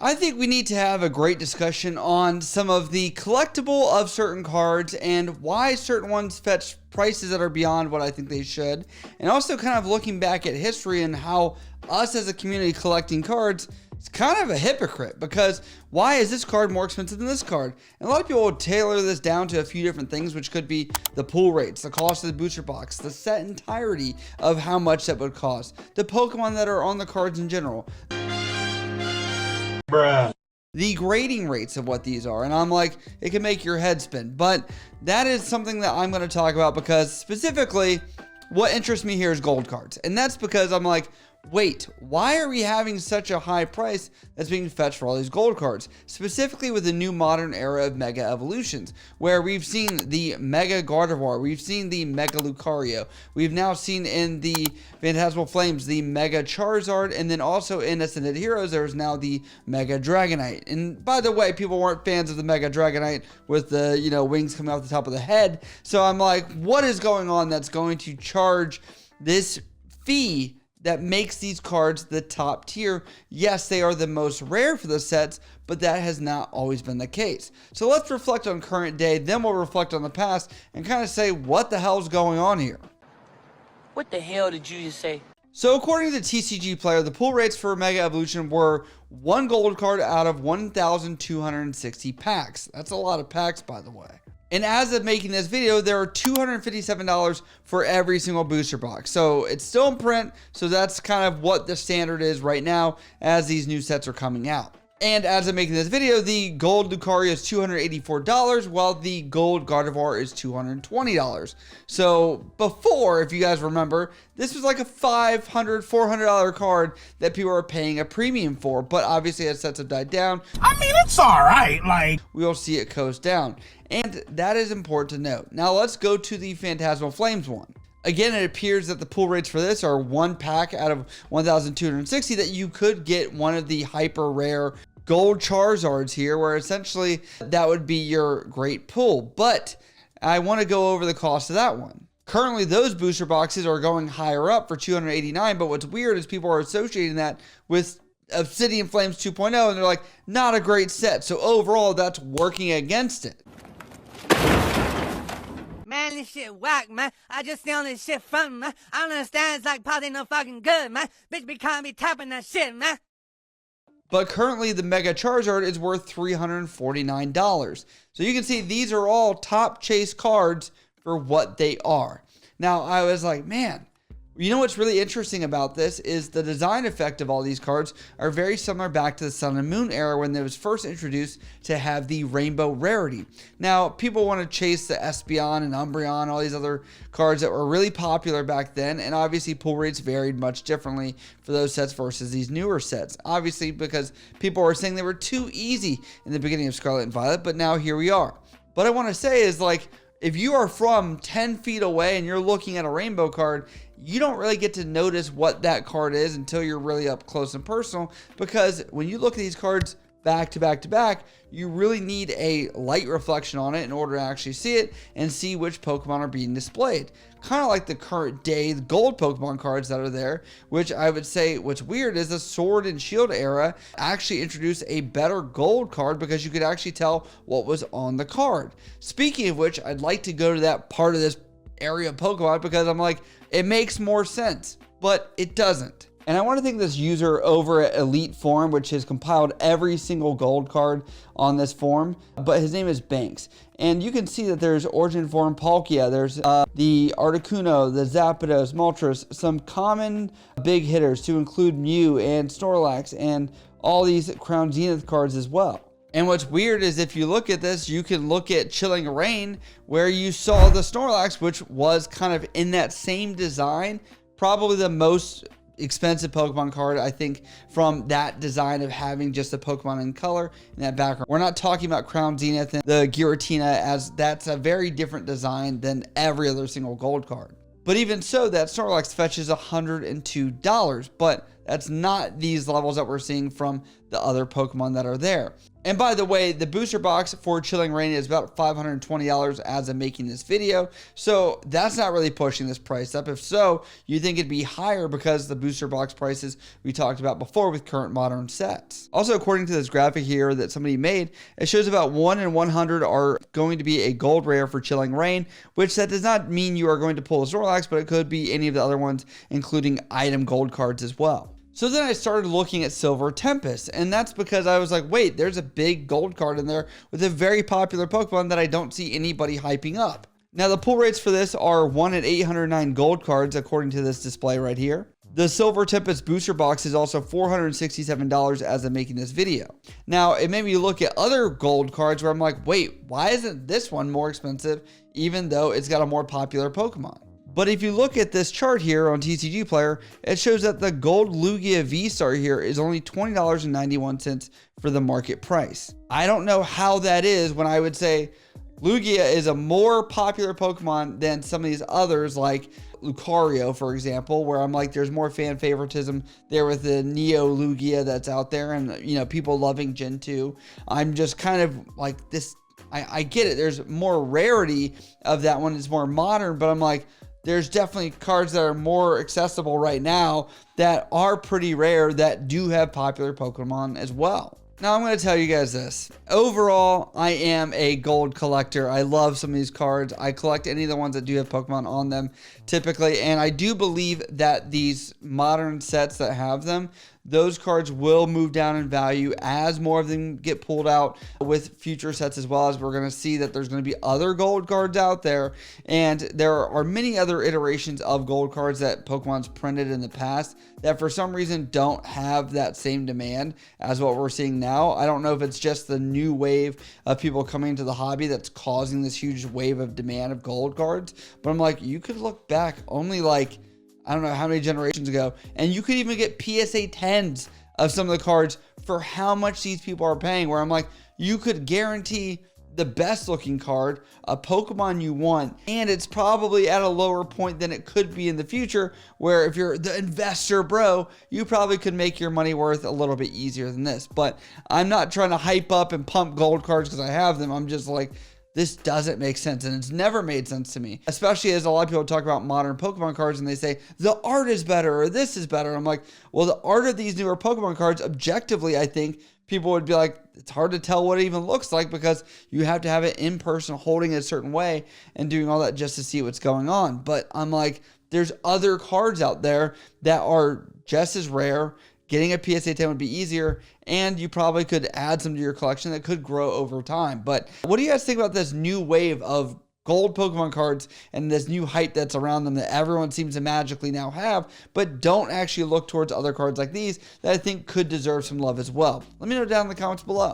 I think we need to have a great discussion on some of the collectible of certain cards and why certain ones fetch prices that are beyond what I think they should. And also kind of looking back at history and how us as a community collecting cards is kind of a hypocrite, because why is this card more expensive than this card? And a lot of people will tailor this down to a few different things, which could be the pool rates, the cost of the booster box, the set entirety of how much that would cost, the Pokemon that are on the cards in general, the grading rates of what these are. And I'm like, it can make your head spin. But that is something that I'm going to talk about, because specifically what interests me here is gold cards. And that's because I'm like, wait, why are we having such a high price that's being fetched for all these gold cards? Specifically with the new modern era of Mega Evolutions, where we've seen the Mega Gardevoir, we've seen the Mega Lucario, we've now seen in the Phantasmal Flames the Mega Charizard, and then also in Ascended Heroes there's now the Mega Dragonite. And by the way, people weren't fans of the Mega Dragonite with the, you know, wings coming off the top of the head. So I'm like, what is going on that's going to charge this fee that makes these cards the top tier? Yes, they are the most rare for the sets, but that has not always been the case. So let's reflect on current day, then we'll reflect on the past and kind of say what the hell's going on here. What the hell did you just say? So according to the TCG player, the pull rates for Mega Evolution were 1 gold card out of 1,260 packs. That's a lot of packs, by the way. And as of making this video, there are $257 for every single booster box. So it's still in print. So that's kind of what the standard is right now as these new sets are coming out. And as of making this video, the Gold Lucario is $284, while the Gold Gardevoir is $220. So before, if you guys remember, this was like a $500, $400 card that people are paying a premium for. But obviously, as sets have died down, I mean, it's all right. Like, we'll see it coast down. And that is important to note. Now let's go to the Phantasmal Flames one. Again, it appears that the pull rates for this are 1 pack out of 1,260 that you could get one of the hyper rare Gold Charizards here, where essentially that would be your great pull. But I want to go over the cost of that one. Currently, those booster boxes are going higher up for $289, but what's weird is people are associating that with Obsidian Flames 2.0, and they're like, not a great set. So overall, that's working against it. Man, this shit whack, man. I just found this shit fun, man. I don't understand. It's like probably no fucking good, man. Bitch be calling me tapping that shit, man. But currently, the Mega Charizard is worth $349. So you can see these are all top chase cards for what they are. Now, I was like, man, you know what's really interesting about this is the design effect of all these cards are very similar back to the Sun and Moon era when it was first introduced to have the rainbow rarity. Now, people want to chase the Espeon and Umbreon, all these other cards that were really popular back then, and obviously pull rates varied much differently for those sets versus these newer sets. Obviously, because people were saying they were too easy in the beginning of Scarlet and Violet, but now here we are. What I want to say is, like, if you are from 10 feet away and you're looking at a rainbow card, you don't really get to notice what that card is until you're really up close and personal, because when you look at these cards back to back to back, you really need a light reflection on it in order to actually see it and see which Pokemon are being displayed. Kind of like the current day gold Pokemon cards that are there, which I would say what's weird is the Sword and Shield era actually introduced a better gold card because you could actually tell what was on the card. Speaking of which, I'd like to go to that part of this area of Pokemon because I'm like, it makes more sense, but it doesn't. And I want to thank this user over at Elite Forum, which has compiled every single gold card on this forum, but his name is Banks. And you can see that there's Origin Form Palkia, there's the Articuno, the Zapdos, Moltres, some common big hitters to include Mew and Snorlax and all these Crown Zenith cards as well. And what's weird is if you look at this, you can look at Chilling Reign, where you saw the Snorlax, which was kind of in that same design, probably the most expensive Pokemon card, I think, from that design of having just a Pokemon in color in that background. We're not talking about Crown Zenith and the Giratina, as that's a very different design than every other single gold card. But even so, that Snorlax fetches $102, but that's not these levels that we're seeing from the other Pokemon that are there. And by the way, the booster box for Chilling Reign is about $520 as of making this video. So that's not really pushing this price up. If so, you think it'd be higher because the booster box prices we talked about before with current modern sets. Also, according to this graphic here that somebody made, it shows about 1 in 100 are going to be a gold rare for Chilling Reign, which that does not mean you are going to pull a Snorlax, but it could be any of the other ones, including item gold cards as well. So then I started looking at Silver Tempest, and that's because I was like, wait, there's a big gold card in there with a very popular Pokemon that I don't see anybody hyping up. Now, the pull rates for this are 1 in 809 gold cards, according to this display right here. The Silver Tempest booster box is also $467 as of making this video. Now, it made me look at other gold cards where I'm like, wait, why isn't this one more expensive, even though it's got a more popular Pokemon? But if you look at this chart here on TCG Player, it shows that the Gold Lugia VSTAR here is only $20.91 for the market price. I don't know how that is when I would say Lugia is a more popular Pokemon than some of these others like Lucario, for example, where I'm like, there's more fan favoritism there with the Neo Lugia that's out there and, you know, people loving Gen 2. I'm just kind of like this. I get it. There's more rarity of that one. It's more modern, but I'm like, there's definitely cards that are more accessible right now that are pretty rare that do have popular Pokemon as well. Now, I'm going to tell you guys this. Overall, I am a gold collector. I love some of these cards. I collect any of the ones that do have Pokemon on them typically, and I do believe that these modern sets that have them, those cards will move down in value as more of them get pulled out with future sets, as well as we're going to see that there's going to be other gold cards out there. And there are many other iterations of gold cards that Pokemon's printed in the past that for some reason don't have that same demand as what we're seeing now. I don't know if it's just the new wave of people coming into the hobby that's causing this huge wave of demand of gold cards. But I'm like, you could look back only like, I don't know how many generations ago, and you could even get PSA 10s of some of the cards for how much these people are paying, where I'm like, you could guarantee the best looking card, a Pokemon you want, and it's probably at a lower point than it could be in the future, where if you're the investor bro, you probably could make your money worth a little bit easier than this. But I'm not trying to hype up and pump gold cards because I have them. I'm just like, this doesn't make sense, and it's never made sense to me, especially as a lot of people talk about modern Pokemon cards and they say the art is better or this is better. I'm like, well, the art of these newer Pokemon cards, objectively, I think people would be like, it's hard to tell what it even looks like because you have to have it in person holding it a certain way and doing all that just to see what's going on. But I'm like, there's other cards out there that are just as rare. Getting a PSA 10 would be easier, and you probably could add some to your collection that could grow over time. But what do you guys think about this new wave of gold Pokemon cards and this new hype that's around them that everyone seems to magically now have, but don't actually look towards other cards like these that I think could deserve some love as well? Let me know down in the comments below.